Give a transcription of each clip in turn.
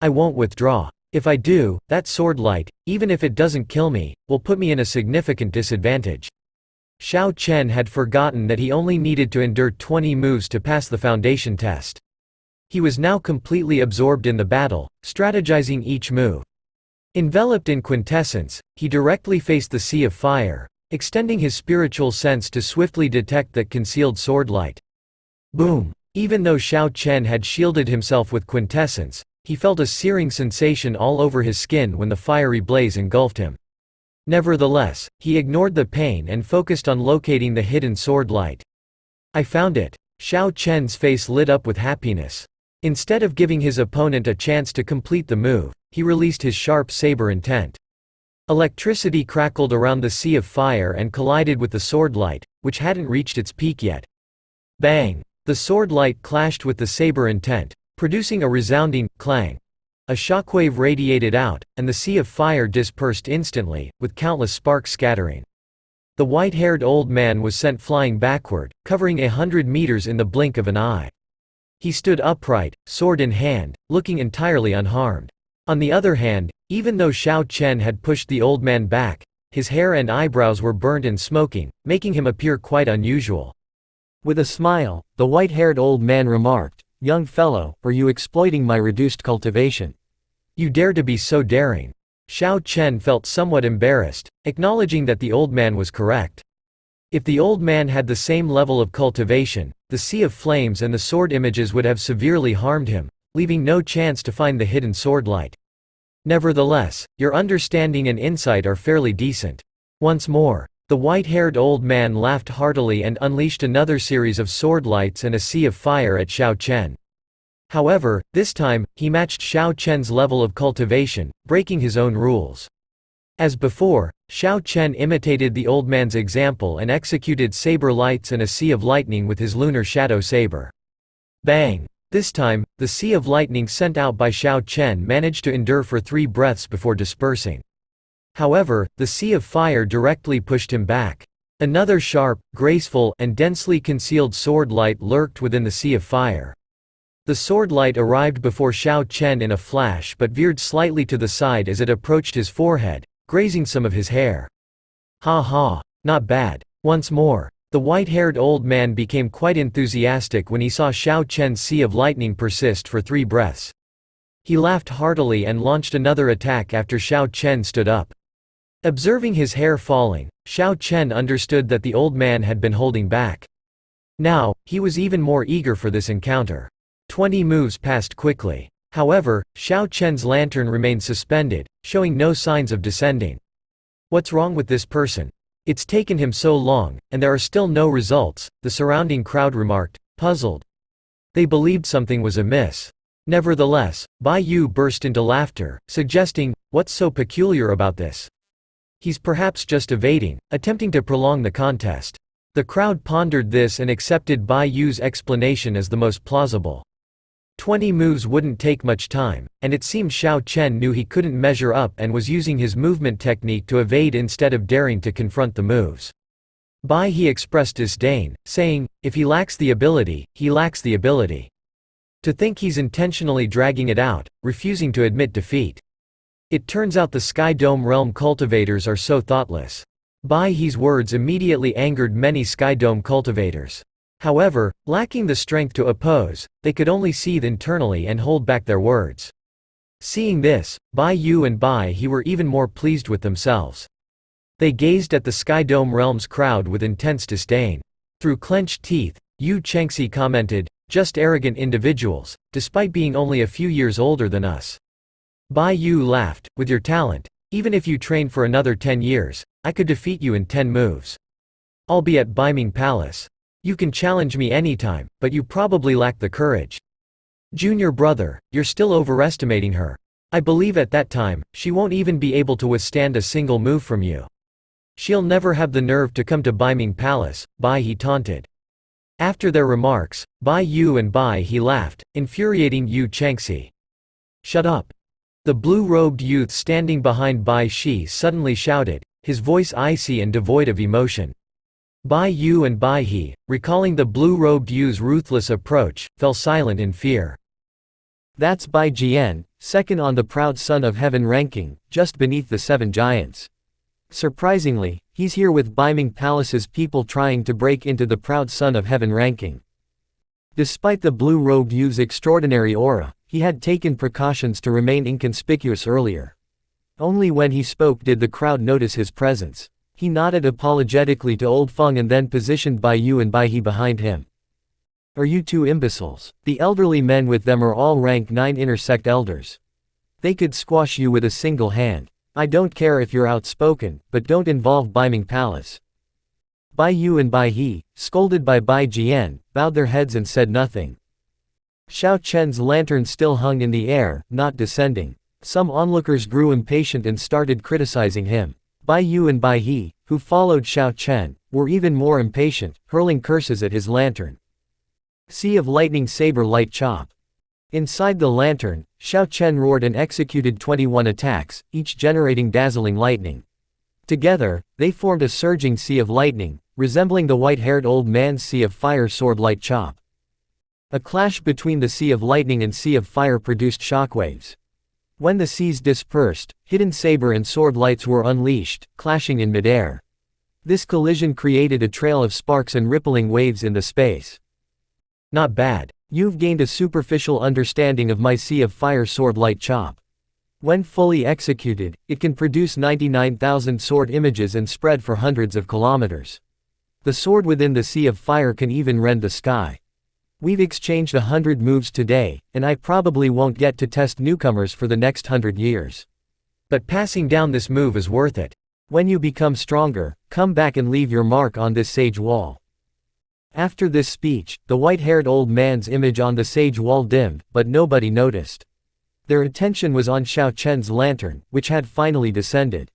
I won't withdraw. If I do, that sword light, even if it doesn't kill me, will put me in a significant disadvantage." Xiao Chen had forgotten that he only needed to endure 20 moves to pass the foundation test. He was now completely absorbed in the battle, strategizing each move. Enveloped in quintessence, he directly faced the sea of fire, extending his spiritual sense to swiftly detect that concealed sword light. Boom! Even though Xiao Chen had shielded himself with quintessence, he felt a searing sensation all over his skin when the fiery blaze engulfed him. Nevertheless, he ignored the pain and focused on locating the hidden sword light. "I found it." Xiao Chen's face lit up with happiness. Instead of giving his opponent a chance to complete the move, he released his sharp saber intent. Electricity crackled around the sea of fire and collided with the sword light, which hadn't reached its peak yet. Bang! The sword light clashed with the saber intent, producing a resounding clang. A shockwave radiated out, and the sea of fire dispersed instantly, with countless sparks scattering. The white-haired old man was sent flying backward, covering 100 meters in the blink of an eye. He stood upright, sword in hand, looking entirely unharmed. On the other hand, even though Xiao Chen had pushed the old man back, his hair and eyebrows were burnt and smoking, making him appear quite unusual. With a smile, the white-haired old man remarked, "Young fellow, are you exploiting my reduced cultivation? You dare to be so daring." Xiao Chen felt somewhat embarrassed, acknowledging that the old man was correct. If the old man had the same level of cultivation, the sea of flames and the sword images would have severely harmed him, leaving no chance to find the hidden sword light. Nevertheless, your understanding and insight are fairly decent. Once more, the white-haired old man laughed heartily and unleashed another series of sword lights and a sea of fire at Xiao Chen. However, this time, he matched Xiao Chen's level of cultivation, breaking his own rules. As before, Xiao Chen imitated the old man's example and executed saber lights and a sea of lightning with his lunar shadow saber. Bang! This time, the sea of lightning sent out by Xiao Chen managed to endure for 3 breaths before dispersing. However, the sea of fire directly pushed him back. Another sharp, graceful, and densely concealed sword light lurked within the sea of fire. The sword light arrived before Xiao Chen in a flash but veered slightly to the side as it approached his forehead, grazing some of his hair. "Ha ha! Not bad." Once more, the white-haired old man became quite enthusiastic when he saw Xiao Chen's sea of lightning persist for 3 breaths. He laughed heartily and launched another attack after Xiao Chen stood up. Observing his hair falling, Xiao Chen understood that the old man had been holding back. Now, he was even more eager for this encounter. 20 moves passed quickly. However, Xiao Chen's lantern remained suspended, showing no signs of descending. "What's wrong with this person? It's taken him so long, and there are still no results," the surrounding crowd remarked, puzzled. They believed something was amiss. Nevertheless, Bai Yu burst into laughter, suggesting, "What's so peculiar about this? He's perhaps just evading, attempting to prolong the contest." The crowd pondered this and accepted Bai Yu's explanation as the most plausible. 20 moves wouldn't take much time, and it seemed Xiao Chen knew he couldn't measure up and was using his movement technique to evade instead of daring to confront the moves. Bai He expressed disdain, saying, "If he lacks the ability, he lacks the ability. To think he's intentionally dragging it out, refusing to admit defeat. It turns out the Sky Dome realm cultivators are so thoughtless." Bai He's words immediately angered many Sky Dome cultivators. However, lacking the strength to oppose, they could only seethe internally and hold back their words. Seeing this, Bai Yu and Bai He were even more pleased with themselves. They gazed at the Sky Dome realm's crowd with intense disdain. Through clenched teeth, Yu Chengxi commented, "Just arrogant individuals, despite being only a few years older than us." Bai Yu laughed, "With your talent, even if you trained for another 10 years, I could defeat you in 10 moves. I'll be at Baiming Palace. You can challenge me anytime, but you probably lack the courage. Junior brother, you're still overestimating her. I believe at that time, she won't even be able to withstand a single move from you. She'll never have the nerve to come to Baiming Palace," Bai He taunted. After their remarks, Bai Yu and Bai He laughed, infuriating Yu Chengxi. "Shut up!" The blue-robed youth standing behind Bai Shi suddenly shouted, his voice icy and devoid of emotion. Bai Yu and Bai He, recalling the blue-robed youth's ruthless approach, fell silent in fear. That's Bai Jian, second on the proud son of heaven ranking, just beneath the 7 giants. Surprisingly, he's here with Baiming Palace's people trying to break into the proud son of heaven ranking. Despite the blue-robed youth's extraordinary aura, he had taken precautions to remain inconspicuous earlier. Only when he spoke did the crowd notice his presence. He nodded apologetically to Old Feng and then positioned Bai Yu and Bai He behind him. Are you two imbeciles? The elderly men with them are all rank 9 inner sect elders. They could squash you with a single hand. I don't care if you're outspoken, but don't involve Baiming Palace. Bai Yu and Bai He, scolded by Bai Jian, bowed their heads and said nothing. Xiao Chen's lantern still hung in the air, not descending. Some onlookers grew impatient and started criticizing him. Bai Yu and Bai He, who followed Xiao Chen, were even more impatient, hurling curses at his lantern. Sea of Lightning Saber Light Chop. Inside the lantern, Xiao Chen roared and executed 21 attacks, each generating dazzling lightning. Together, they formed a surging sea of lightning, resembling the white-haired old man's Sea of Fire Sword Light Chop. A clash between the Sea of Lightning and Sea of Fire produced shockwaves. When the seas dispersed, hidden saber and sword lights were unleashed, clashing in midair. This collision created a trail of sparks and rippling waves in the space. Not bad. You've gained a superficial understanding of my Sea of Fire Sword Light Chop. When fully executed, it can produce 99,000 sword images and spread for hundreds of kilometers. The sword within the Sea of Fire can even rend the sky. We've exchanged 100 moves today, and I probably won't get to test newcomers for the next 100 years. But passing down this move is worth it. When you become stronger, come back and leave your mark on this sage wall. After this speech, the white-haired old man's image on the sage wall dimmed, but nobody noticed. Their attention was on Xiao Chen's lantern, which had finally descended.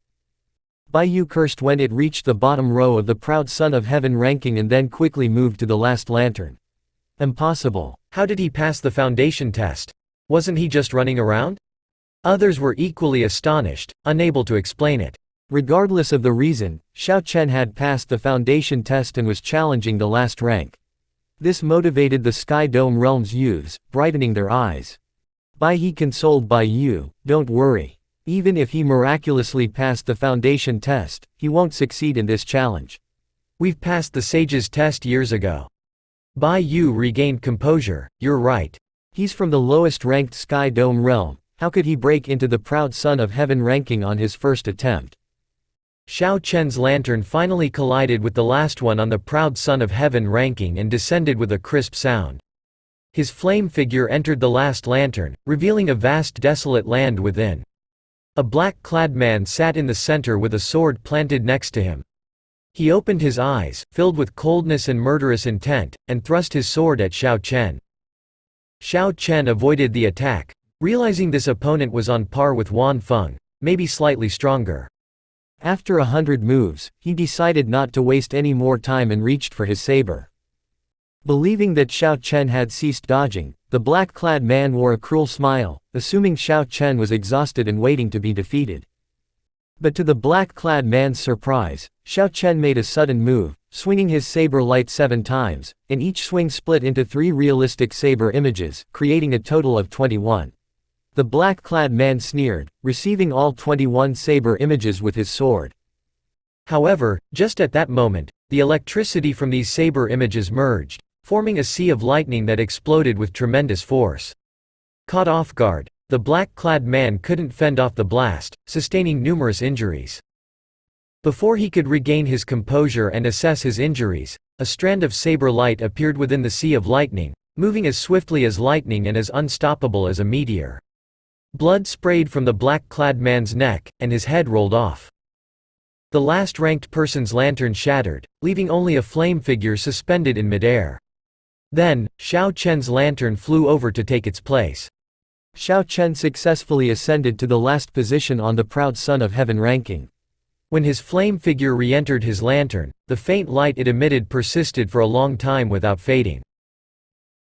Bai Yu cursed when it reached the bottom row of the proud son of heaven ranking and then quickly moved to the last lantern. Impossible. How did he pass the foundation test? Wasn't he just running around? Others were equally astonished, unable to explain it. Regardless of the reason, Xiao Chen had passed the foundation test and was challenging the last rank. This motivated the Sky Dome Realm's youths, brightening their eyes. Bai He consoled Bai Yu, don't worry. Even if he miraculously passed the foundation test, he won't succeed in this challenge. We've passed the sage's test years ago. Bai Yu regained composure, you're right. He's from the lowest ranked Sky Dome Realm, how could he break into the proud son of heaven ranking on his first attempt? Xiao Chen's lantern finally collided with the last one on the proud son of heaven ranking and descended with a crisp sound. His flame figure entered the last lantern, revealing a vast desolate land within. A black-clad man sat in the center with a sword planted next to him. He opened his eyes, filled with coldness and murderous intent, and thrust his sword at Xiao Chen. Xiao Chen avoided the attack, realizing this opponent was on par with Wan Feng, maybe slightly stronger. After 100 moves, he decided not to waste any more time and reached for his saber. Believing that Xiao Chen had ceased dodging, the black-clad man wore a cruel smile, assuming Xiao Chen was exhausted and waiting to be defeated. But to the black-clad man's surprise, Xiao Chen made a sudden move, swinging his saber light 7 times, and each swing split into 3 realistic saber images, creating a total of 21. The black-clad man sneered, receiving all 21 saber images with his sword. However, just at that moment, the electricity from these saber images merged, forming a sea of lightning that exploded with tremendous force. Caught off guard, the black-clad man couldn't fend off the blast, sustaining numerous injuries. Before he could regain his composure and assess his injuries, a strand of saber light appeared within the sea of lightning, moving as swiftly as lightning and as unstoppable as a meteor. Blood sprayed from the black-clad man's neck, and his head rolled off. The last ranked person's lantern shattered, leaving only a flame figure suspended in midair. Then, Xiao Chen's lantern flew over to take its place. Xiao Chen successfully ascended to the last position on the proud son of heaven ranking. When his flame figure re-entered his lantern, the faint light it emitted persisted for a long time without fading.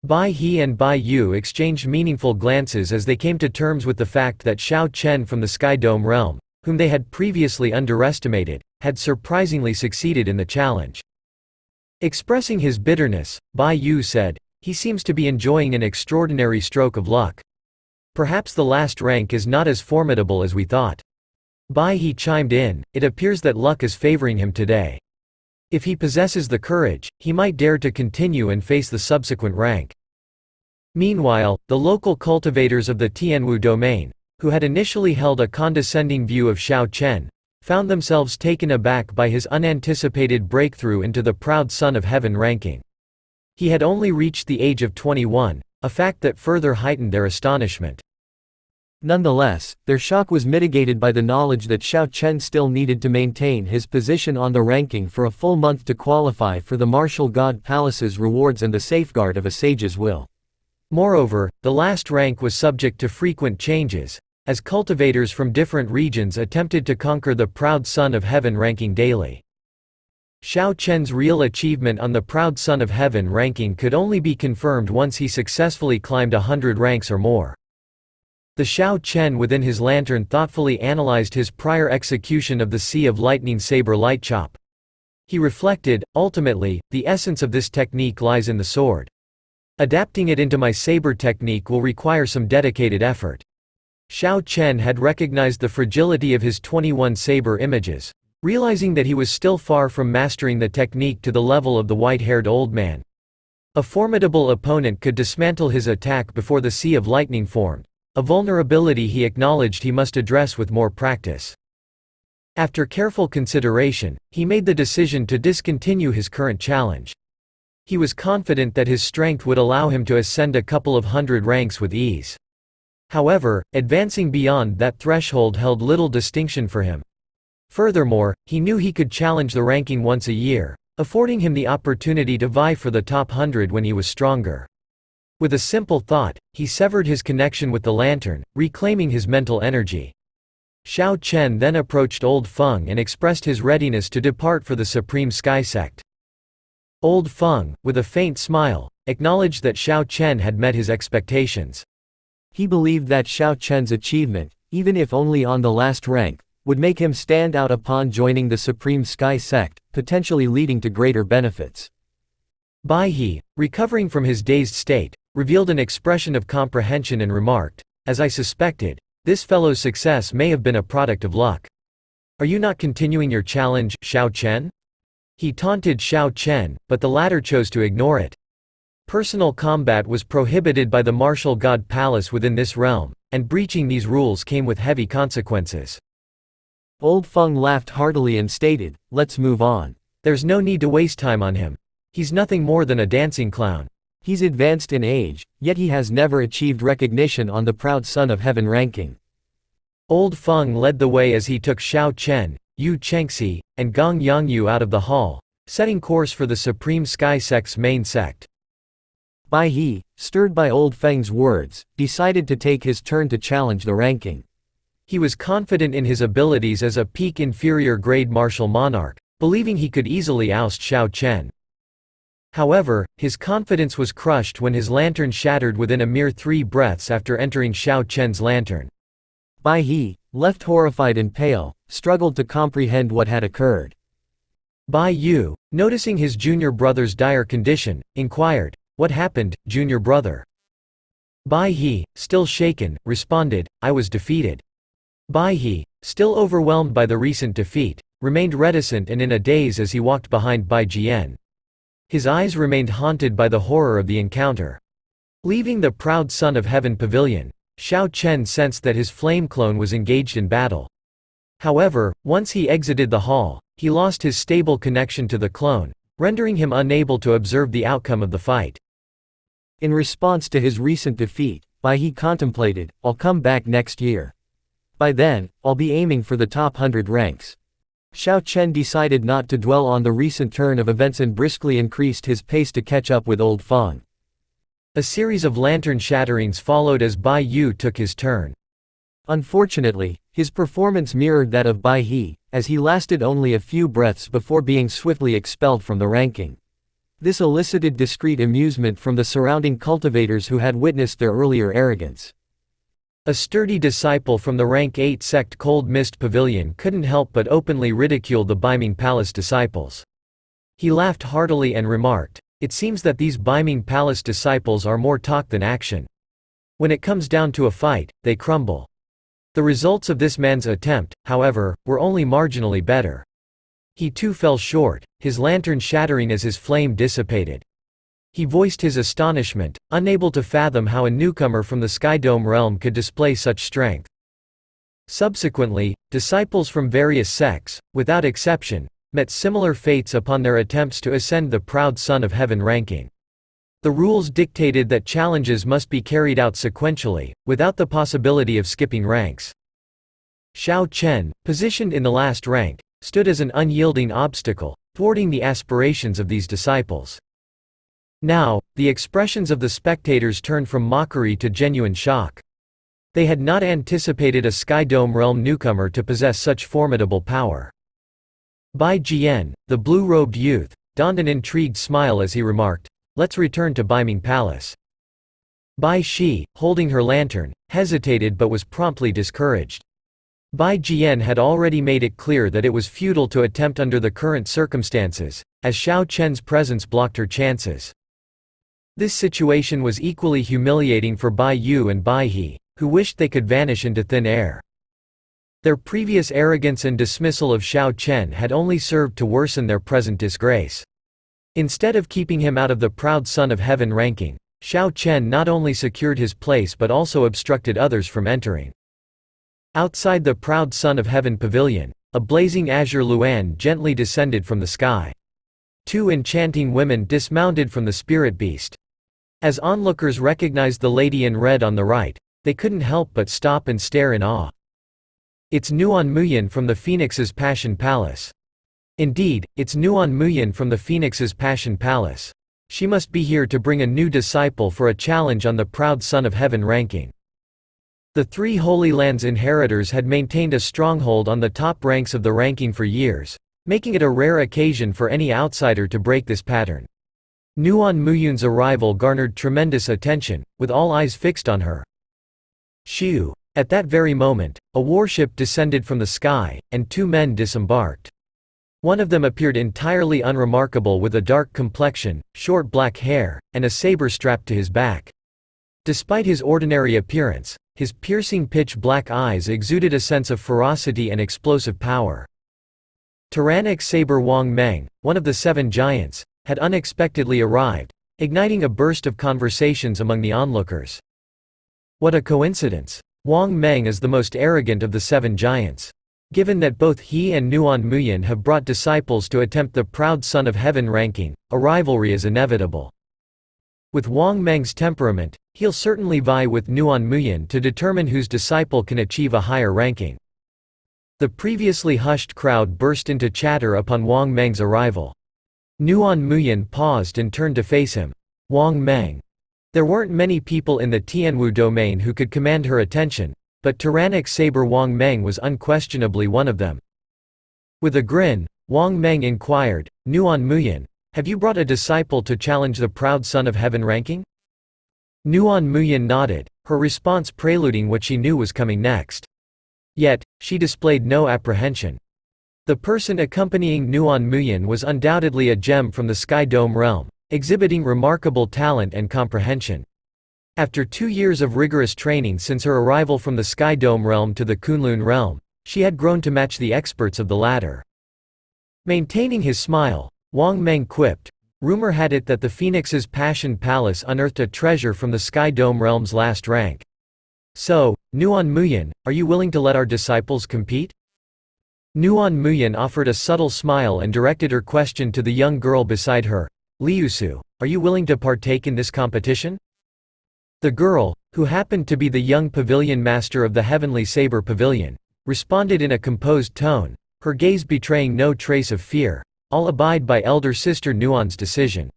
Bai He and Bai Yu exchanged meaningful glances as they came to terms with the fact that Xiao Chen from the Sky Dome realm, whom they had previously underestimated, had surprisingly succeeded in the challenge. Expressing his bitterness, Bai Yu said, "He seems to be enjoying an extraordinary stroke of luck." Perhaps the last rank is not as formidable as we thought. Bai He chimed in, it appears that luck is favoring him today. If he possesses the courage, he might dare to continue and face the subsequent rank. Meanwhile, the local cultivators of the Tianwu domain, who had initially held a condescending view of Xiao Chen, found themselves taken aback by his unanticipated breakthrough into the proud son of heaven ranking. He had only reached the age of 21, a fact that further heightened their astonishment. Nonetheless, their shock was mitigated by the knowledge that Xiao Chen still needed to maintain his position on the ranking for a full month to qualify for the Martial God Palace's rewards and the safeguard of a sage's will. Moreover, the last rank was subject to frequent changes, as cultivators from different regions attempted to conquer the proud son of heaven ranking daily. Xiao Chen's real achievement on the proud son of heaven ranking could only be confirmed once he successfully climbed 100 ranks or more. The Xiao Chen within his lantern thoughtfully analyzed his prior execution of the Sea of Lightning Saber Light Chop. He reflected, ultimately, the essence of this technique lies in the sword. Adapting it into my saber technique will require some dedicated effort. Xiao Chen had recognized the fragility of his 21 saber images, realizing that he was still far from mastering the technique to the level of the white-haired old man. A formidable opponent could dismantle his attack before the Sea of Lightning formed, a vulnerability he acknowledged he must address with more practice. After careful consideration, he made the decision to discontinue his current challenge. He was confident that his strength would allow him to ascend a couple of hundred ranks with ease. However, advancing beyond that threshold held little distinction for him. Furthermore, he knew he could challenge the ranking once a year, affording him the opportunity to vie for the top 100 when he was stronger. With a simple thought, he severed his connection with the lantern, reclaiming his mental energy. Xiao Chen then approached Old Feng and expressed his readiness to depart for the Supreme Sky Sect. Old Feng, with a faint smile, acknowledged that Xiao Chen had met his expectations. He believed that Xiao Chen's achievement, even if only on the last rank, would make him stand out upon joining the Supreme Sky Sect, potentially leading to greater benefits. Bai He, recovering from his dazed state, revealed an expression of comprehension and remarked, as I suspected, this fellow's success may have been a product of luck. Are you not continuing your challenge, Xiao Chen? He taunted Xiao Chen, but the latter chose to ignore it. Personal combat was prohibited by the Martial God Palace within this realm, and breaching these rules came with heavy consequences. Old Feng laughed heartily and stated, let's move on. There's no need to waste time on him. He's nothing more than a dancing clown. He's advanced in age, yet he has never achieved recognition on the proud son of heaven ranking. Old Feng led the way as he took Xiao Chen, Yu Chengxi, and Gong Yangyu out of the hall, setting course for the Supreme Sky Sect's main sect. Bai He, stirred by Old Feng's words, decided to take his turn to challenge the ranking. He was confident in his abilities as a peak inferior grade martial monarch, believing he could easily oust Xiao Chen. However, his confidence was crushed when his lantern shattered within a mere 3 breaths after entering Xiao Chen's lantern. Bai He, left horrified and pale, struggled to comprehend what had occurred. Bai Yu, noticing his junior brother's dire condition, inquired, "What happened, junior brother?" Bai He, still shaken, responded, "I was defeated." Bai He, still overwhelmed by the recent defeat, remained reticent and in a daze as he walked behind Bai Jian. His eyes remained haunted by the horror of the encounter. Leaving the proud son of heaven pavilion, Xiao Chen sensed that his flame clone was engaged in battle. However, once he exited the hall, he lost his stable connection to the clone, rendering him unable to observe the outcome of the fight. In response to his recent defeat, Bai He contemplated, I'll come back next year. By then, I'll be aiming for the top 100 ranks. Xiao Chen decided not to dwell on the recent turn of events and briskly increased his pace to catch up with Old Feng. A series of lantern shatterings followed as Bai Yu took his turn. Unfortunately, his performance mirrored that of Bai He, as he lasted only a few breaths before being swiftly expelled from the ranking. This elicited discreet amusement from the surrounding cultivators who had witnessed their earlier arrogance. A sturdy disciple from the rank 8 sect Cold Mist Pavilion couldn't help but openly ridicule the Beiming Palace disciples. He laughed heartily and remarked, "It seems that these Beiming Palace disciples are more talk than action." When it comes down to a fight, they crumble. The results of this man's attempt, however, were only marginally better. He too fell short, his lantern shattering as his flame dissipated. He voiced his astonishment, unable to fathom how a newcomer from the Sky Dome realm could display such strength. Subsequently, disciples from various sects, without exception, met similar fates upon their attempts to ascend the proud Son of Heaven ranking. The rules dictated that challenges must be carried out sequentially, without the possibility of skipping ranks. Xiao Chen, positioned in the last rank, stood as an unyielding obstacle, thwarting the aspirations of these disciples. Now, the expressions of the spectators turned from mockery to genuine shock. They had not anticipated a Sky Dome realm newcomer to possess such formidable power. Bai Jian, the blue-robed youth, donned an intrigued smile as he remarked, "Let's return to Baiming Palace." Bai Shi, holding her lantern, hesitated but was promptly discouraged. Bai Jian had already made it clear that it was futile to attempt under the current circumstances, as Xiao Chen's presence blocked her chances. This situation was equally humiliating for Bai Yu and Bai He, who wished they could vanish into thin air. Their previous arrogance and dismissal of Xiao Chen had only served to worsen their present disgrace. Instead of keeping him out of the proud Son of Heaven ranking, Xiao Chen not only secured his place but also obstructed others from entering. Outside the proud Son of Heaven pavilion, a blazing azure luan gently descended from the sky. Two enchanting women dismounted from the spirit beast. As onlookers recognized the lady in red on the right, they couldn't help but stop and stare in awe. It's Nuan Muyin from the Phoenix's Passion Palace. Indeed, it's Nuan Muyin from the Phoenix's Passion Palace. She must be here to bring a new disciple for a challenge on the proud Son of Heaven ranking. The three Holy Lands inheritors had maintained a stronghold on the top ranks of the ranking for years, making it a rare occasion for any outsider to break this pattern. Nuan Muyin's arrival garnered tremendous attention, with all eyes fixed on her. Shoo! At that very moment, a warship descended from the sky, and two men disembarked. One of them appeared entirely unremarkable with a dark complexion, short black hair, and a saber strapped to his back. Despite his ordinary appearance, his piercing pitch-black eyes exuded a sense of ferocity and explosive power. Tyrannic Saber Wang Meng, one of the seven giants, had unexpectedly arrived, igniting a burst of conversations among the onlookers. What a coincidence! Wang Meng is the most arrogant of the seven giants. Given that both he and Nuan Muyin have brought disciples to attempt the proud Son of Heaven ranking, a rivalry is inevitable. With Wang Meng's temperament, he'll certainly vie with Nuan Muyin to determine whose disciple can achieve a higher ranking. The previously hushed crowd burst into chatter upon Wang Meng's arrival. Nuan Muyin paused and turned to face him. Wang Meng. There weren't many people in the Tianwu domain who could command her attention, but Tyrannic Saber Wang Meng was unquestionably one of them. With a grin, Wang Meng inquired, "Nuan Muyin, have you brought a disciple to challenge the proud Son of Heaven ranking?" Nuan Muyin nodded, her response preluding what she knew was coming next. Yet, she displayed no apprehension. The person accompanying Nuan Muyin was undoubtedly a gem from the Sky Dome realm, exhibiting remarkable talent and comprehension. After 2 years of rigorous training since her arrival from the Sky Dome realm to the Kunlun realm, she had grown to match the experts of the latter. Maintaining his smile, Wang Meng quipped, "Rumor had it that the Phoenix's Passion Palace unearthed a treasure from the Sky Dome realm's last rank. So, Nuan Muyin, are you willing to let our disciples compete?" Nuan Muyin offered a subtle smile and directed her question to the young girl beside her. "Liusu, are you willing to partake in this competition?" The girl, who happened to be the young pavilion master of the Heavenly Saber Pavilion, responded in a composed tone, her gaze betraying no trace of fear. "I'll abide by elder sister Nuan's decision."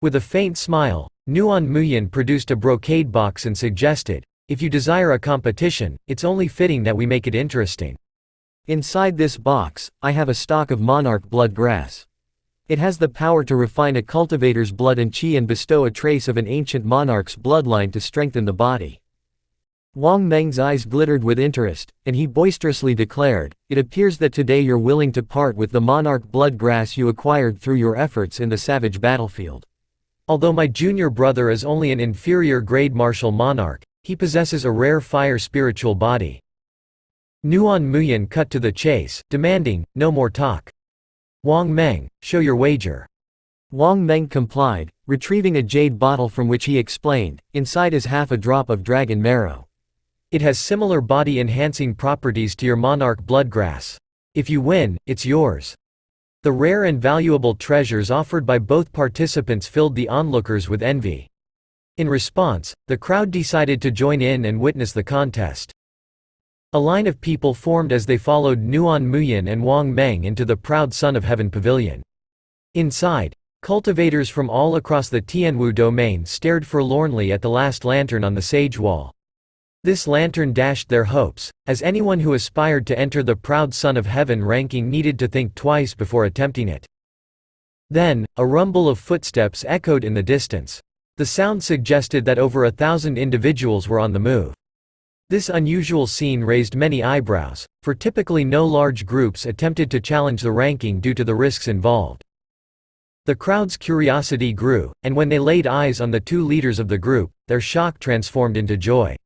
With a faint smile, Nuan Muyin produced a brocade box and suggested, "If you desire a competition, it's only fitting that we make it interesting. Inside this box, I have a stalk of monarch blood grass. It has the power to refine a cultivator's blood and chi and bestow a trace of an ancient monarch's bloodline to strengthen the body." Wang Meng's eyes glittered with interest, and he boisterously declared, "It appears that today you're willing to part with the monarch blood grass you acquired through your efforts in the savage battlefield. Although my junior brother is only an inferior grade martial monarch, he possesses a rare fire spiritual body. Nuan Muyin cut to the chase, demanding, no more talk. Wang Meng, show your wager. Wang Meng complied, retrieving a jade bottle from which he explained, inside is half a drop of dragon marrow. It has similar body-enhancing properties to your monarch bloodgrass. If you win, it's yours. The rare and valuable treasures offered by both participants filled the onlookers with envy. In response, the crowd decided to join in and witness the contest. A line of people formed as they followed Nuan Muyin and Wang Meng into the Proud Son of Heaven pavilion. Inside, cultivators from all across the Tianwu domain stared forlornly at the last lantern on the sage wall. This lantern dashed their hopes, as anyone who aspired to enter the Proud Son of Heaven ranking needed to think twice before attempting it. Then, a rumble of footsteps echoed in the distance. The sound suggested that over 1,000 individuals were on the move. This unusual scene raised many eyebrows, for typically no large groups attempted to challenge the ranking due to the risks involved. The crowd's curiosity grew, and when they laid eyes on the two leaders of the group, their shock transformed into joy.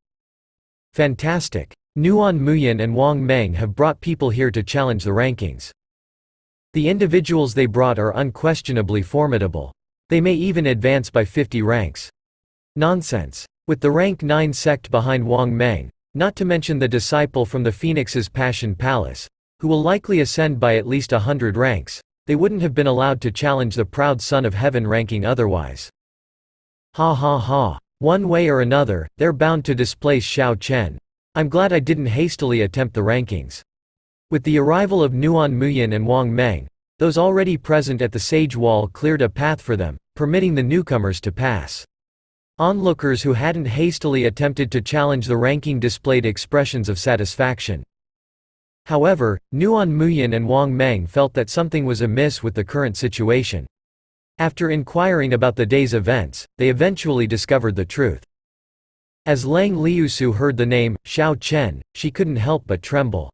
Fantastic! Nuan Muyin and Wang Meng have brought people here to challenge the rankings. The individuals they brought are unquestionably formidable. They may even advance by 50 ranks. Nonsense. With the rank 9 sect behind Wang Meng, not to mention the disciple from the Phoenix's Passion Palace, who will likely ascend by at least 100 ranks, they wouldn't have been allowed to challenge the Proud Son of Heaven ranking otherwise. Ha ha ha. One way or another, they're bound to displace Xiao Chen. I'm glad I didn't hastily attempt the rankings. With the arrival of Nuan Muyin and Wang Meng, those already present at the sage wall cleared a path for them, permitting the newcomers to pass. Onlookers who hadn't hastily attempted to challenge the ranking displayed expressions of satisfaction. However, Nuan Muyin and Wang Meng felt that something was amiss with the current situation. After inquiring about the day's events, they eventually discovered the truth. As Lang Liusu heard the name, Xiao Chen, she couldn't help but tremble.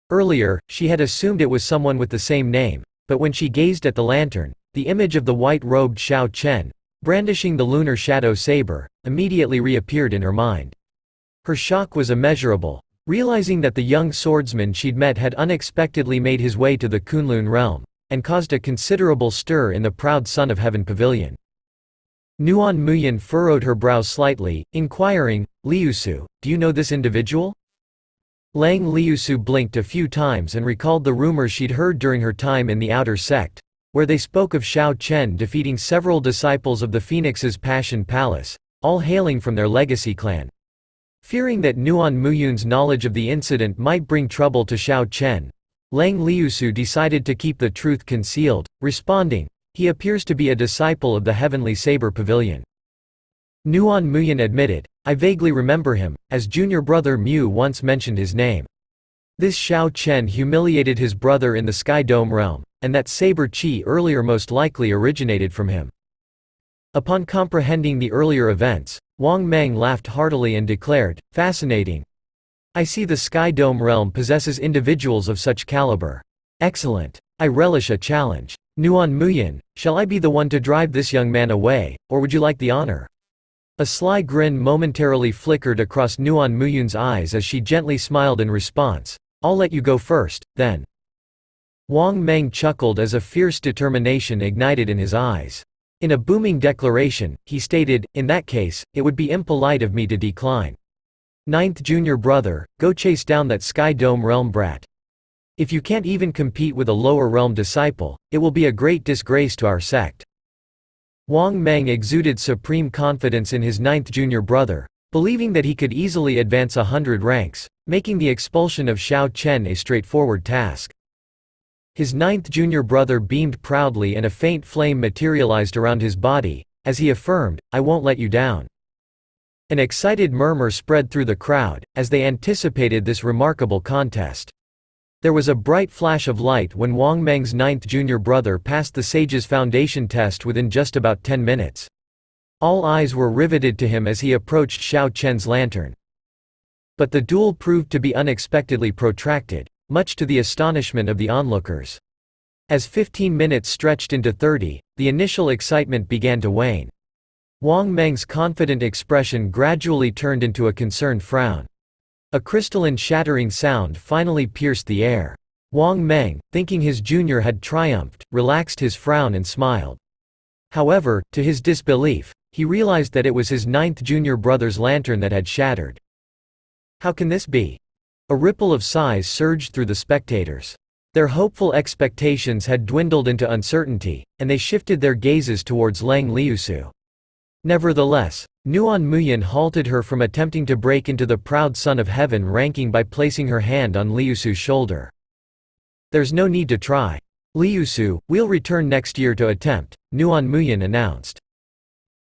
Earlier, she had assumed it was someone with the same name, but when she gazed at the lantern, the image of the white-robed Xiao Chen, brandishing the lunar shadow saber, immediately reappeared in her mind. Her shock was immeasurable, realizing that the young swordsman she'd met had unexpectedly made his way to the Kunlun realm, and caused a considerable stir in the Proud Son of Heaven pavilion. Nuan Muyin furrowed her brows slightly, inquiring, Liusu, do you know this individual? Lang Liusu blinked a few times and recalled the rumors she'd heard during her time in the outer sect, where they spoke of Xiao Chen defeating several disciples of the Phoenix's Passion Palace, all hailing from their legacy clan. Fearing that Nuan Muyin's knowledge of the incident might bring trouble to Xiao Chen, Lang Liusu decided to keep the truth concealed, responding, he appears to be a disciple of the Heavenly Saber Pavilion. Nuan Muyin admitted, I vaguely remember him, as junior brother Mu once mentioned his name. This Xiao Chen humiliated his brother in the Sky Dome realm, and that saber chi earlier most likely originated from him. Upon comprehending the earlier events, Wang Meng laughed heartily and declared, fascinating. I see the Sky Dome realm possesses individuals of such caliber. Excellent. I relish a challenge. Nuan Muyin, shall I be the one to drive this young man away, or would you like the honor? A sly grin momentarily flickered across Nuan Muyin's eyes as she gently smiled in response. I'll let you go first, then. Wang Meng chuckled as a fierce determination ignited in his eyes. In a booming declaration, he stated, in that case, it would be impolite of me to decline. Ninth junior brother, go chase down that Sky Dome realm brat. If you can't even compete with a lower realm disciple, it will be a great disgrace to our sect. Wang Meng exuded supreme confidence in his ninth junior brother, believing that he could easily advance 100 ranks, making the expulsion of Xiao Chen a straightforward task. His ninth junior brother beamed proudly and a faint flame materialized around his body, as he affirmed, I won't let you down. An excited murmur spread through the crowd, as they anticipated this remarkable contest. There was a bright flash of light when Wang Meng's ninth junior brother passed the Sage's foundation test within just about 10 minutes. All eyes were riveted to him as he approached Xiao Chen's lantern. But the duel proved to be unexpectedly protracted, much to the astonishment of the onlookers. As 15 minutes stretched into 30, the initial excitement began to wane. Wang Meng's confident expression gradually turned into a concerned frown. A crystalline shattering sound finally pierced the air. Wang Meng, thinking his junior had triumphed, relaxed his frown and smiled. However, to his disbelief, he realized that it was his ninth junior brother's lantern that had shattered. How can this be? A ripple of sighs surged through the spectators. Their hopeful expectations had dwindled into uncertainty, and they shifted their gazes towards Lang Liusu. Nevertheless, Nuan Muyin halted her from attempting to break into the proud Son of Heaven ranking by placing her hand on Liusu's shoulder. There's no need to try. Liusu, we'll return next year to attempt, Nuan Muyin announced.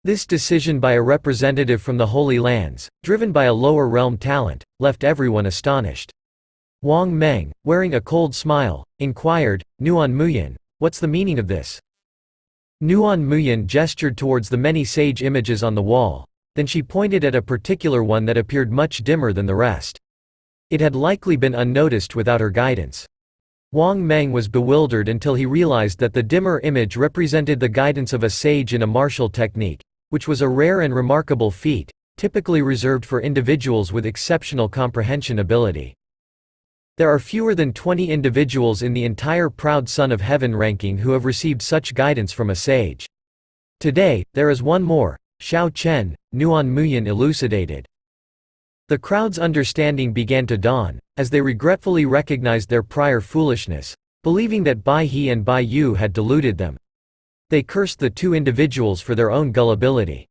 This decision by a representative from the Holy Lands, driven by a lower realm talent, left everyone astonished. Wang Meng, wearing a cold smile, inquired, Nuan Muyin, what's the meaning of this? Nuan Muyin gestured towards the many sage images on the wall, then she pointed at a particular one that appeared much dimmer than the rest. It had likely been unnoticed without her guidance. Wang Meng was bewildered until he realized that the dimmer image represented the guidance of a sage in a martial technique, which was a rare and remarkable feat, typically reserved for individuals with exceptional comprehension ability. There are fewer than 20 individuals in the entire Proud Son of Heaven ranking who have received such guidance from a sage. Today, there is one more, Xiao Chen, Nuan Muyin elucidated. The crowd's understanding began to dawn, as they regretfully recognized their prior foolishness, believing that Bai He and Bai Yu had deluded them. They cursed the two individuals for their own gullibility.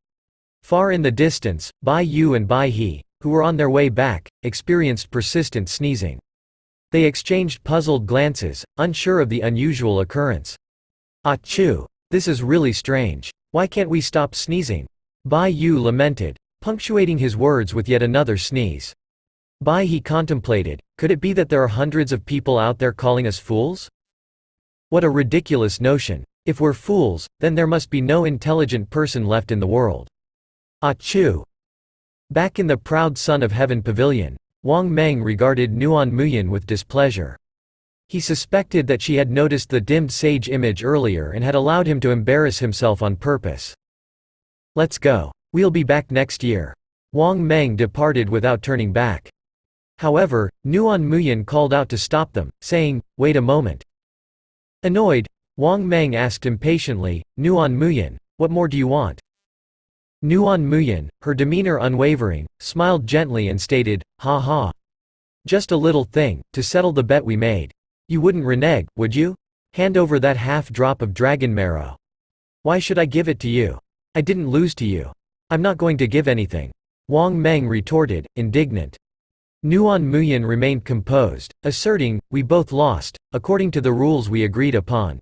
Far in the distance, Bai Yu and Bai He, who were on their way back, experienced persistent sneezing. They exchanged puzzled glances, unsure of the unusual occurrence. Achoo! This is really strange. Why can't we stop sneezing? Bai Yu lamented, punctuating his words with yet another sneeze. Bai He contemplated, could it be that there are hundreds of people out there calling us fools? What a ridiculous notion. If we're fools, then there must be no intelligent person left in the world. Achoo! Back in the Proud Son of Heaven pavilion, Wang Meng regarded Nuan Muyin with displeasure. He suspected that she had noticed the dimmed sage image earlier and had allowed him to embarrass himself on purpose. Let's go. We'll be back next year. Wang Meng departed without turning back. However, Nuan Muyin called out to stop them, saying, wait a moment. Annoyed, Wang Meng asked impatiently, Nuan Muyin, what more do you want? Nuan Muyin, her demeanor unwavering, smiled gently and stated, ha ha. Just a little thing, to settle the bet we made. You wouldn't renege, would you? Hand over that half drop of dragon marrow. Why should I give it to you? I didn't lose to you. I'm not going to give anything. Wang Meng retorted, indignant. Nuan Muyin remained composed, asserting, we both lost, according to the rules we agreed upon.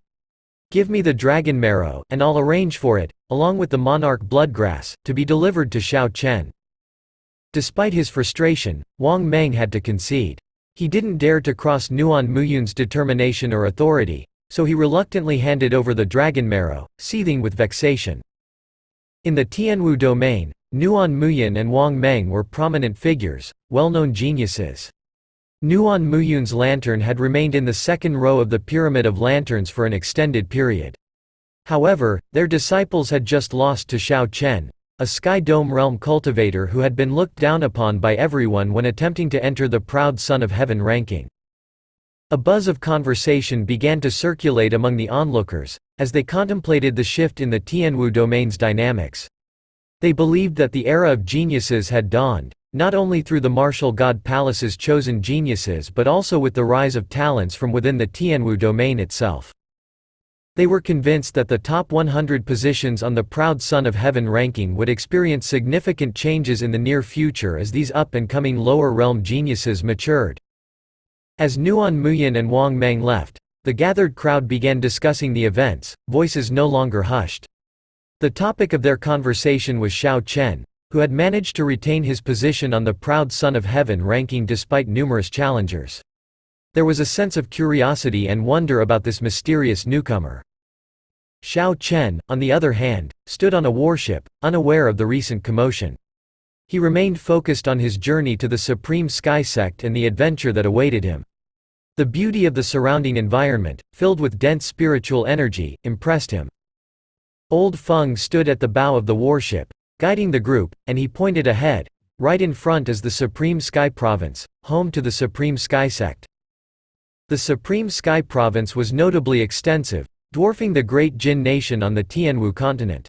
Give me the dragon marrow, and I'll arrange for it, along with the monarch bloodgrass, to be delivered to Xiao Chen. Despite his frustration, Wang Meng had to concede. He didn't dare to cross Nuan Muyin's determination or authority, so he reluctantly handed over the dragon marrow, seething with vexation. In the Tianwu domain, Nuan Muyin and Wang Meng were prominent figures, well-known geniuses. Nuan Muyin's lantern had remained in the second row of the pyramid of lanterns for an extended period. However, their disciples had just lost to Xiao Chen, a Sky Dome realm cultivator who had been looked down upon by everyone when attempting to enter the Proud Son of Heaven ranking. A buzz of conversation began to circulate among the onlookers, as they contemplated the shift in the Tianwu domain's dynamics. They believed that the era of geniuses had dawned, not only through the martial god palace's chosen geniuses but also with the rise of talents from within the Tianwu domain itself. They were convinced that the top 100 positions on the Proud Son of Heaven ranking would experience significant changes in the near future as these up-and-coming lower realm geniuses matured. As Nuan Muyin and Wang Meng left, the gathered crowd began discussing the events, voices no longer hushed. The topic of their conversation was Xiao Chen, who had managed to retain his position on the Proud Son of Heaven ranking despite numerous challengers. There was a sense of curiosity and wonder about this mysterious newcomer. Xiao Chen, on the other hand, stood on a warship, unaware of the recent commotion. He remained focused on his journey to the Supreme Sky Sect and the adventure that awaited him. The beauty of the surrounding environment, filled with dense spiritual energy, impressed him. Old Feng stood at the bow of the warship, guiding the group, and he pointed ahead. Right in front is the Supreme Sky Province, home to the Supreme Sky Sect. The Supreme Sky Province was notably extensive, dwarfing the Great Jin Nation on the Tianwu continent.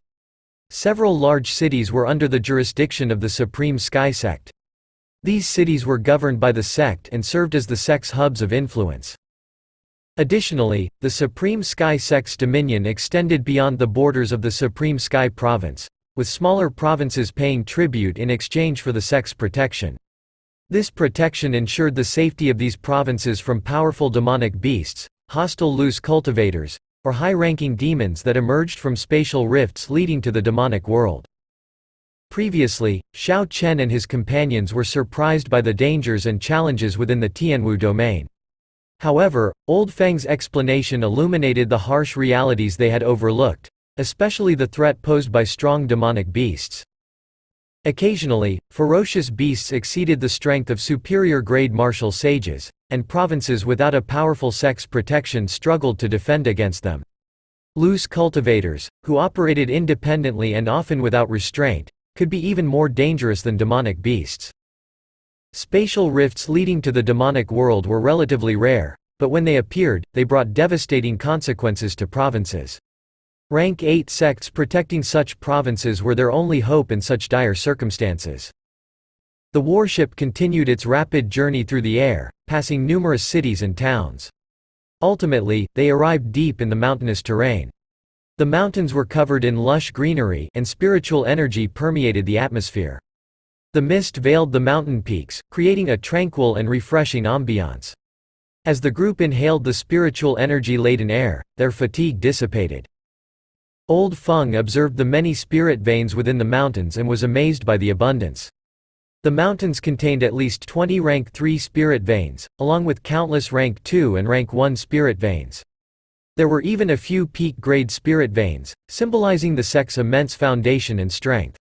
Several large cities were under the jurisdiction of the Supreme Sky Sect. These cities were governed by the sect and served as the sect's hubs of influence. Additionally, the Supreme Sky Sect's dominion extended beyond the borders of the Supreme Sky Province, with smaller provinces paying tribute in exchange for the sect's protection. This protection ensured the safety of these provinces from powerful demonic beasts, hostile loose cultivators, or high-ranking demons that emerged from spatial rifts leading to the demonic world. Previously, Xiao Chen and his companions were surprised by the dangers and challenges within the Tianwu domain. However, Old Feng's explanation illuminated the harsh realities they had overlooked, especially the threat posed by strong demonic beasts. Occasionally, ferocious beasts exceeded the strength of superior-grade martial sages, and provinces without a powerful sect's protection struggled to defend against them. Loose cultivators, who operated independently and often without restraint, could be even more dangerous than demonic beasts. Spatial rifts leading to the demonic world were relatively rare, but when they appeared, they brought devastating consequences to provinces. Rank 8 sects protecting such provinces were their only hope in such dire circumstances. The warship continued its rapid journey through the air, passing numerous cities and towns. Ultimately, they arrived deep in the mountainous terrain. The mountains were covered in lush greenery and spiritual energy permeated the atmosphere. The mist veiled the mountain peaks, creating a tranquil and refreshing ambiance. As the group inhaled the spiritual energy-laden air, their fatigue dissipated. Old Feng observed the many spirit veins within the mountains and was amazed by the abundance. The mountains contained at least 20 rank 3 spirit veins, along with countless rank 2 and rank 1 spirit veins. There were even a few peak-grade spirit veins, symbolizing the sect's immense foundation and strength.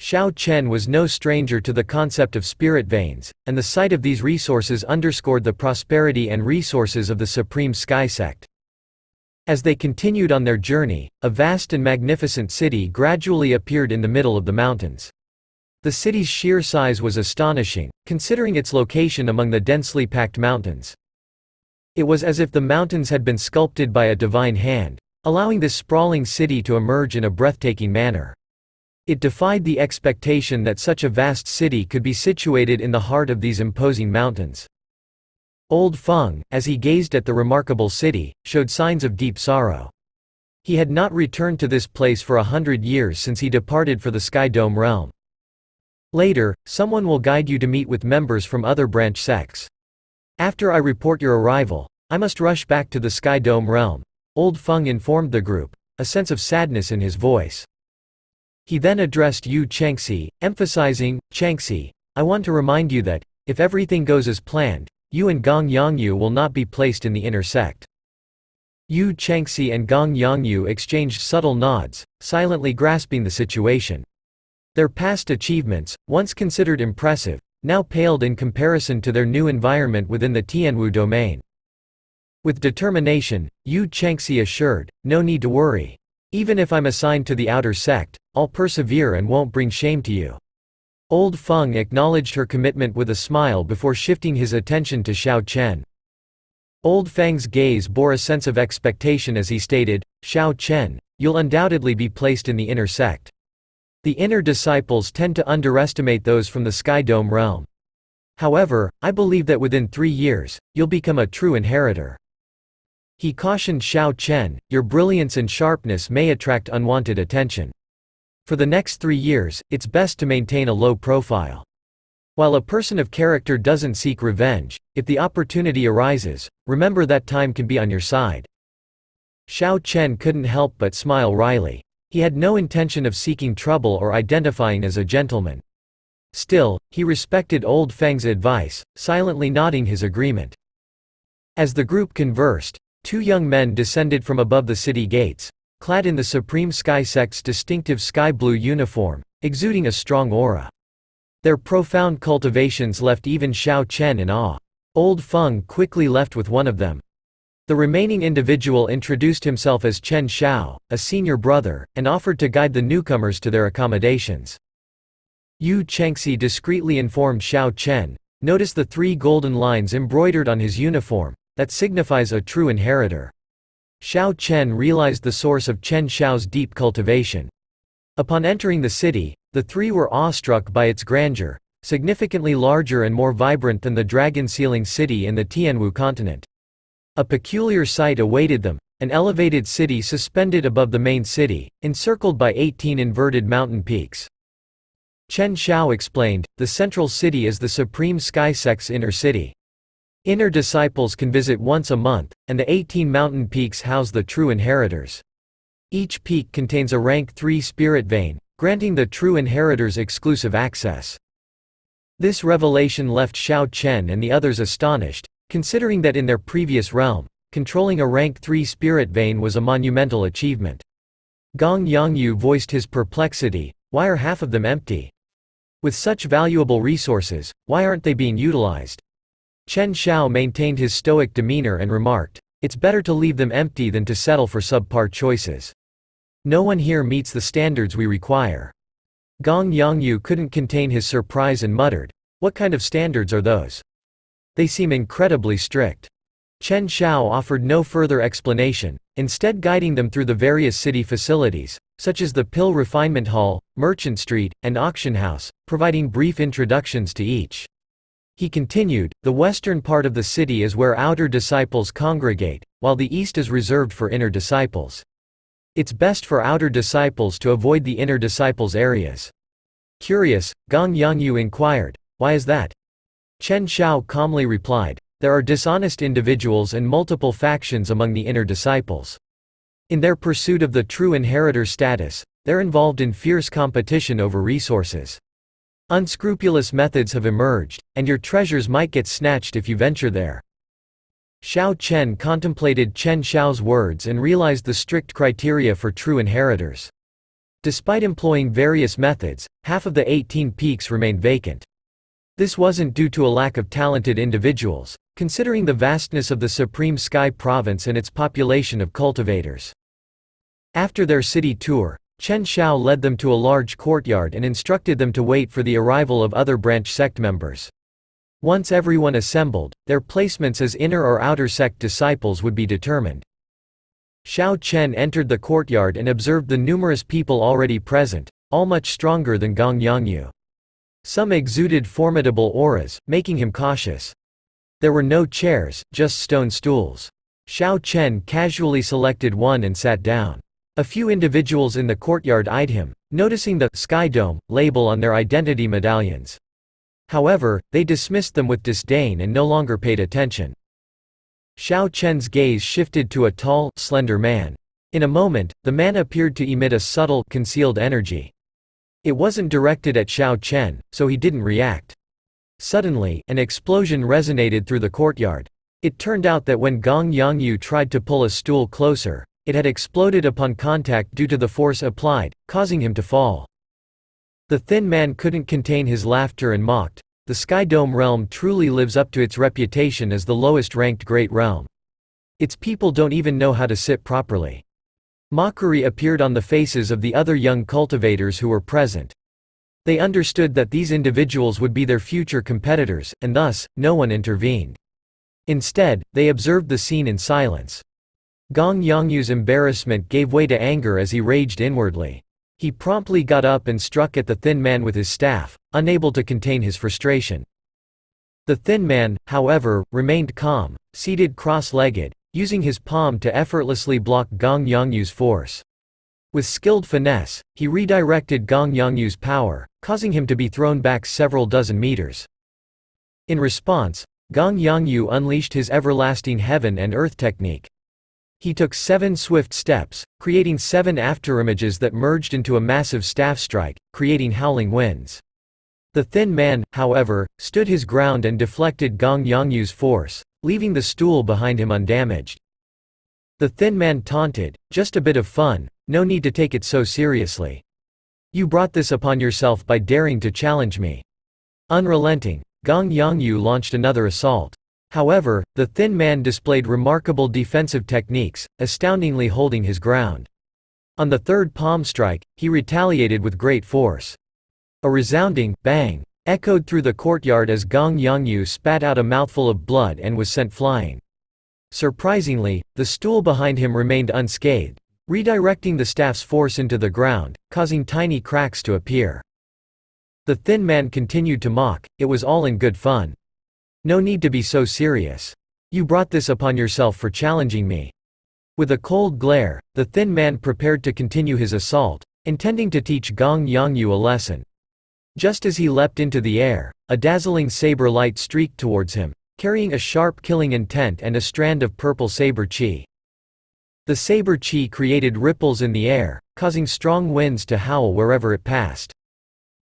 Xiao Chen was no stranger to the concept of spirit veins, and the sight of these resources underscored the prosperity and resources of the Supreme Sky Sect. As they continued on their journey, a vast and magnificent city gradually appeared in the middle of the mountains. The city's sheer size was astonishing, considering its location among the densely packed mountains. It was as if the mountains had been sculpted by a divine hand, allowing this sprawling city to emerge in a breathtaking manner. It defied the expectation that such a vast city could be situated in the heart of these imposing mountains. Old Feng, as he gazed at the remarkable city, showed signs of deep sorrow. He had not returned to this place for 100 years since he departed for the Sky Dome realm. Later, someone will guide you to meet with members from other branch sects. After I report your arrival, I must rush back to the Sky Dome realm, Old Feng informed the group, a sense of sadness in his voice. He then addressed Yu Chengxi, emphasizing, "Chengxi, I want to remind you that, if everything goes as planned, you and Gong Yongyu will not be placed in the inner sect." Yu Chengxi and Gong Yongyu exchanged subtle nods, silently grasping the situation. Their past achievements, once considered impressive, now paled in comparison to their new environment within the Tianwu domain. With determination, Yu Chengxi assured, "No need to worry. Even if I'm assigned to the outer sect, I'll persevere and won't bring shame to you." Old Feng acknowledged her commitment with a smile before shifting his attention to Xiao Chen. Old Feng's gaze bore a sense of expectation as he stated, "Xiao Chen, you'll undoubtedly be placed in the inner sect. The inner disciples tend to underestimate those from the Sky Dome realm. However, I believe that within 3 years, you'll become a true inheritor." He cautioned Xiao Chen, "Your brilliance and sharpness may attract unwanted attention. For the next 3 years, it's best to maintain a low profile. While a person of character doesn't seek revenge, if the opportunity arises, remember that time can be on your side." Xiao Chen couldn't help but smile wryly. He had no intention of seeking trouble or identifying as a gentleman. Still, he respected Old Feng's advice, silently nodding his agreement. As the group conversed, 2 young men descended from above the city gates, clad in the Supreme Sky Sect's distinctive sky blue uniform, exuding a strong aura. Their profound cultivations left even Xiao Chen in awe. Old Feng quickly left with one of them. The remaining individual introduced himself as Chen Xiao, a senior brother, and offered to guide the newcomers to their accommodations. Yu Chengxi discreetly informed Xiao Chen, "Notice the 3 golden lines embroidered on his uniform, that signifies a true inheritor." Xiao Chen realized the source of Chen Xiao's deep cultivation. Upon entering the city, the 3 were awestruck by its grandeur, significantly larger and more vibrant than the dragon-sealing city in the Tianwu continent. A peculiar sight awaited them, an elevated city suspended above the main city, encircled by 18 inverted mountain peaks. Chen Xiao explained, "The central city is the supreme sky sect's inner city. Inner disciples can visit once a month, and the 18 mountain peaks house the true inheritors. Each peak contains a rank 3 spirit vein, granting the true inheritors exclusive access." This revelation left Xiao Chen and the others astonished, considering that in their previous realm, controlling a rank 3 spirit vein was a monumental achievement. Gong Yongyu voiced his perplexity, "Why are half of them empty? With such valuable resources, why aren't they being utilized?" Chen Xiao maintained his stoic demeanor and remarked, "It's better to leave them empty than to settle for subpar choices. No one here meets the standards we require." Gong Yongyu couldn't contain his surprise and muttered, "What kind of standards are those? They seem incredibly strict." Chen Xiao offered no further explanation, instead guiding them through the various city facilities, such as the Pill Refinement Hall, Merchant Street, and Auction House, providing brief introductions to each. He continued, "The western part of the city is where outer disciples congregate, while the east is reserved for inner disciples. It's best for outer disciples to avoid the inner disciples' areas." Curious, Gong Yongyu inquired, "Why is that?" Chen Xiao calmly replied, "There are dishonest individuals and multiple factions among the inner disciples. In their pursuit of the true inheritor status, they're involved in fierce competition over resources. Unscrupulous methods have emerged, and your treasures might get snatched if you venture there." Xiao Chen contemplated Chen Xiao's words and realized the strict criteria for true inheritors. Despite employing various methods, half of the 18 peaks remained vacant. This wasn't due to a lack of talented individuals, considering the vastness of the Supreme Sky Province and its population of cultivators. After their city tour, Chen Xiao led them to a large courtyard and instructed them to wait for the arrival of other branch sect members. Once everyone assembled, their placements as inner or outer sect disciples would be determined. Xiao Chen entered the courtyard and observed the numerous people already present, all much stronger than Gong Yongyu. Some exuded formidable auras, making him cautious. There were no chairs, just stone stools. Xiao Chen casually selected one and sat down. A few individuals in the courtyard eyed him, noticing the Sky Dome label on their identity medallions. However, they dismissed them with disdain and no longer paid attention. Xiao Chen's gaze shifted to a tall, slender man. In a moment, the man appeared to emit a subtle, concealed energy. It wasn't directed at Xiao Chen, so he didn't react. Suddenly, an explosion resonated through the courtyard. It turned out that when Gong Yongyu tried to pull a stool closer, it had exploded upon contact due to the force applied, causing him to fall. The thin man couldn't contain his laughter and mocked, "The Sky Dome realm truly lives up to its reputation as the lowest-ranked great realm. Its people don't even know how to sit properly." Mockery appeared on the faces of the other young cultivators who were present. They understood that these individuals would be their future competitors, and thus, no one intervened. Instead, they observed the scene in silence. Gong Yongyu's embarrassment gave way to anger as he raged inwardly. He promptly got up and struck at the thin man with his staff, unable to contain his frustration. The thin man, however, remained calm, seated cross-legged, using his palm to effortlessly block Gong Yongyu's force. With skilled finesse, he redirected Gong Yongyu's power, causing him to be thrown back several dozen meters. In response, Gong Yongyu unleashed his everlasting heaven and earth technique. He took 7 swift steps, creating 7 afterimages that merged into a massive staff strike, creating howling winds. The thin man, however, stood his ground and deflected Gong Yongyu's force, leaving the stool behind him undamaged. The thin man taunted, "Just a bit of fun, no need to take it so seriously. You brought this upon yourself by daring to challenge me." Unrelenting, Gong Yongyu launched another assault. However, the thin man displayed remarkable defensive techniques, astoundingly holding his ground. On the third palm strike, he retaliated with great force. A resounding bang echoed through the courtyard as Gong Yongyu spat out a mouthful of blood and was sent flying. Surprisingly, the stool behind him remained unscathed, redirecting the staff's force into the ground, causing tiny cracks to appear. The thin man continued to mock, "It was all in good fun. No need to be so serious. You brought this upon yourself for challenging me." With a cold glare, the thin man prepared to continue his assault, intending to teach Gong Yongyu a lesson. Just as he leapt into the air, a dazzling saber light streaked towards him, carrying a sharp killing intent and a strand of purple saber chi. The saber chi created ripples in the air, causing strong winds to howl wherever it passed.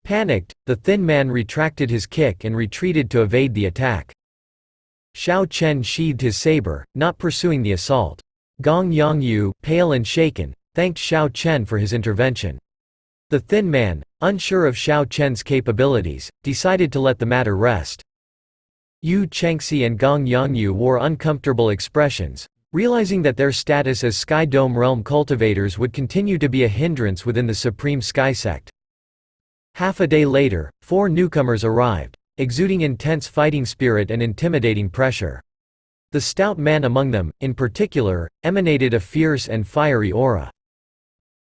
Panicked, the thin man retracted his kick and retreated to evade the attack. Xiao Chen sheathed his saber, not pursuing the assault. Gong Yongyu, pale and shaken, thanked Xiao Chen for his intervention. The thin man, unsure of Xiao Chen's capabilities, decided to let the matter rest. Yu Chengxi and Gong Yongyu wore uncomfortable expressions, realizing that their status as Sky Dome Realm cultivators would continue to be a hindrance within the Supreme Sky Sect. Half a day later, 4 newcomers arrived, exuding intense fighting spirit and intimidating pressure. The stout man among them, in particular, emanated a fierce and fiery aura.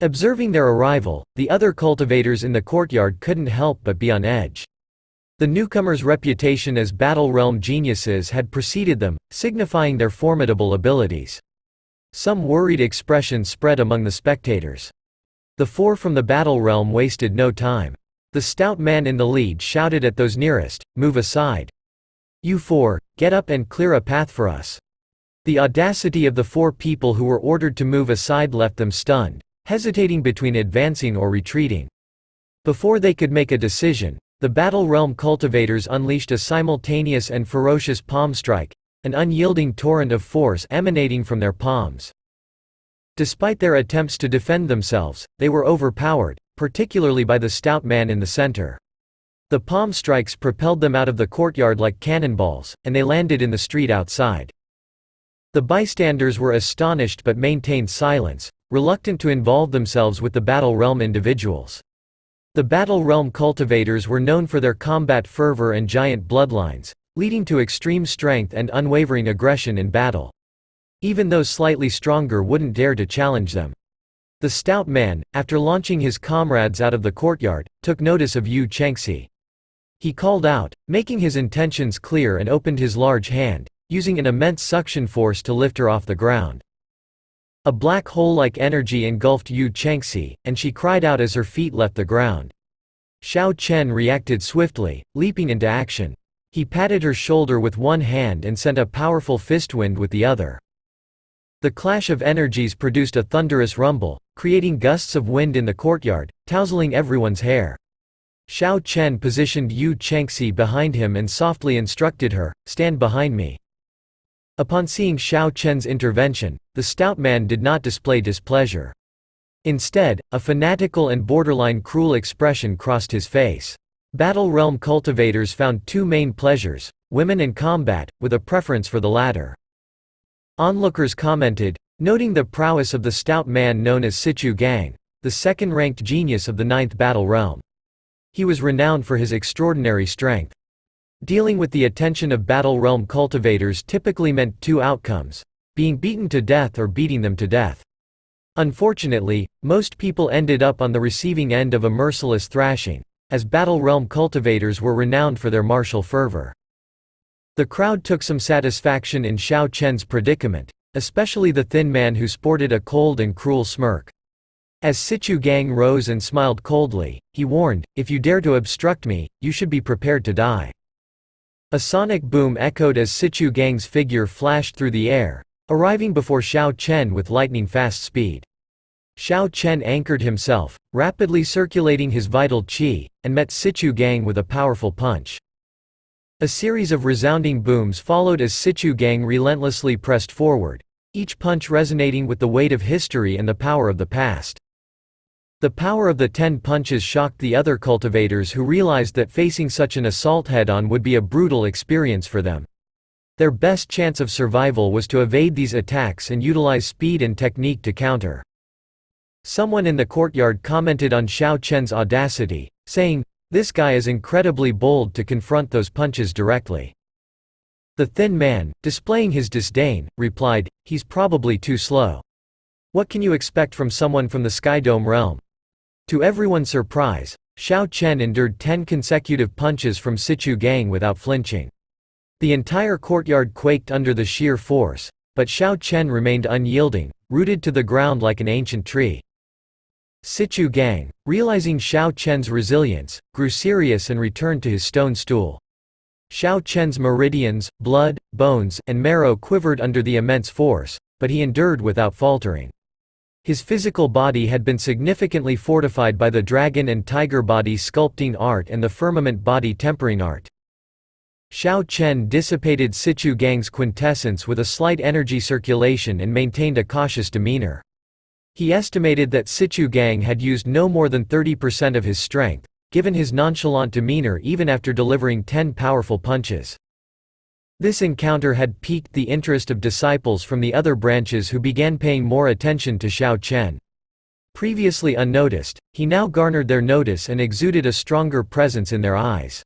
Observing their arrival, the other cultivators in the courtyard couldn't help but be on edge. The newcomers' reputation as Battle Realm geniuses had preceded them, signifying their formidable abilities. Some worried expressions spread among the spectators. The 4 from the Battle Realm wasted no time. The stout man in the lead shouted at those nearest, "Move aside. You 4, get up and clear a path for us." The audacity of the 4 people who were ordered to move aside left them stunned, hesitating between advancing or retreating. Before they could make a decision, the Battle Realm cultivators unleashed a simultaneous and ferocious palm strike, an unyielding torrent of force emanating from their palms. Despite their attempts to defend themselves, they were overpowered, particularly by the stout man in the center. The palm strikes propelled them out of the courtyard like cannonballs, and they landed in the street outside. The bystanders were astonished but maintained silence, reluctant to involve themselves with the Battle Realm individuals. The Battle Realm cultivators were known for their combat fervor and giant bloodlines, leading to extreme strength and unwavering aggression in battle. Even those slightly stronger wouldn't dare to challenge them. The stout man, after launching his comrades out of the courtyard, took notice of Yu Chengxi. He called out, making his intentions clear, and opened his large hand, using an immense suction force to lift her off the ground. A black hole-like energy engulfed Yu Chengxi, and she cried out as her feet left the ground. Xiao Chen reacted swiftly, leaping into action. He patted her shoulder with one hand and sent a powerful fist wind with the other. The clash of energies produced a thunderous rumble, creating gusts of wind in the courtyard, tousling everyone's hair. Xiao Chen positioned Yu Chengxi behind him and softly instructed her, "Stand behind me." Upon seeing Xiao Chen's intervention, the stout man did not display displeasure. Instead, a fanatical and borderline cruel expression crossed his face. Battle Realm cultivators found 2 main pleasures, women and combat, with a preference for the latter. Onlookers commented, noting the prowess of the stout man known as Sichu Gang, the second-ranked genius of the 9th Battle Realm. He was renowned for his extraordinary strength. Dealing with the attention of Battle Realm cultivators typically meant 2 outcomes: being beaten to death or beating them to death. Unfortunately, most people ended up on the receiving end of a merciless thrashing, as Battle Realm cultivators were renowned for their martial fervor. The crowd took some satisfaction in Xiao Chen's predicament, especially the thin man who sported a cold and cruel smirk. As Sichu Gang rose and smiled coldly, he warned, "If you dare to obstruct me, you should be prepared to die." A sonic boom echoed as Sichu Gang's figure flashed through the air, arriving before Xiao Chen with lightning-fast speed. Xiao Chen anchored himself, rapidly circulating his vital qi, and met Sichu Gang with a powerful punch. A series of resounding booms followed as Sichu Gang relentlessly pressed forward, each punch resonating with the weight of history and the power of the past. The power of the 10 punches shocked the other cultivators, who realized that facing such an assault head-on would be a brutal experience for them. Their best chance of survival was to evade these attacks and utilize speed and technique to counter. Someone in the courtyard commented on Xiao Chen's audacity, saying, "This guy is incredibly bold to confront those punches directly." The thin man, displaying his disdain, replied, "He's probably too slow. What can you expect from someone from the Sky Dome realm?" To everyone's surprise, Xiao Chen endured 10 consecutive punches from Sichu Gang without flinching. The entire courtyard quaked under the sheer force, but Xiao Chen remained unyielding, rooted to the ground like an ancient tree. Sichu Gang, realizing Xiao Chen's resilience, grew serious and returned to his stone stool. Xiao Chen's meridians, blood, bones, and marrow quivered under the immense force, but he endured without faltering. His physical body had been significantly fortified by the dragon and tiger body sculpting art and the firmament body tempering art. Xiao Chen dissipated Sichu Gang's quintessence with a slight energy circulation and maintained a cautious demeanor. He estimated that Sichu Gang had used no more than 30% of his strength, given his nonchalant demeanor even after delivering 10 powerful punches. This encounter had piqued the interest of disciples from the other branches who began paying more attention to Xiao Chen. Previously unnoticed, he now garnered their notice and exuded a stronger presence in their eyes.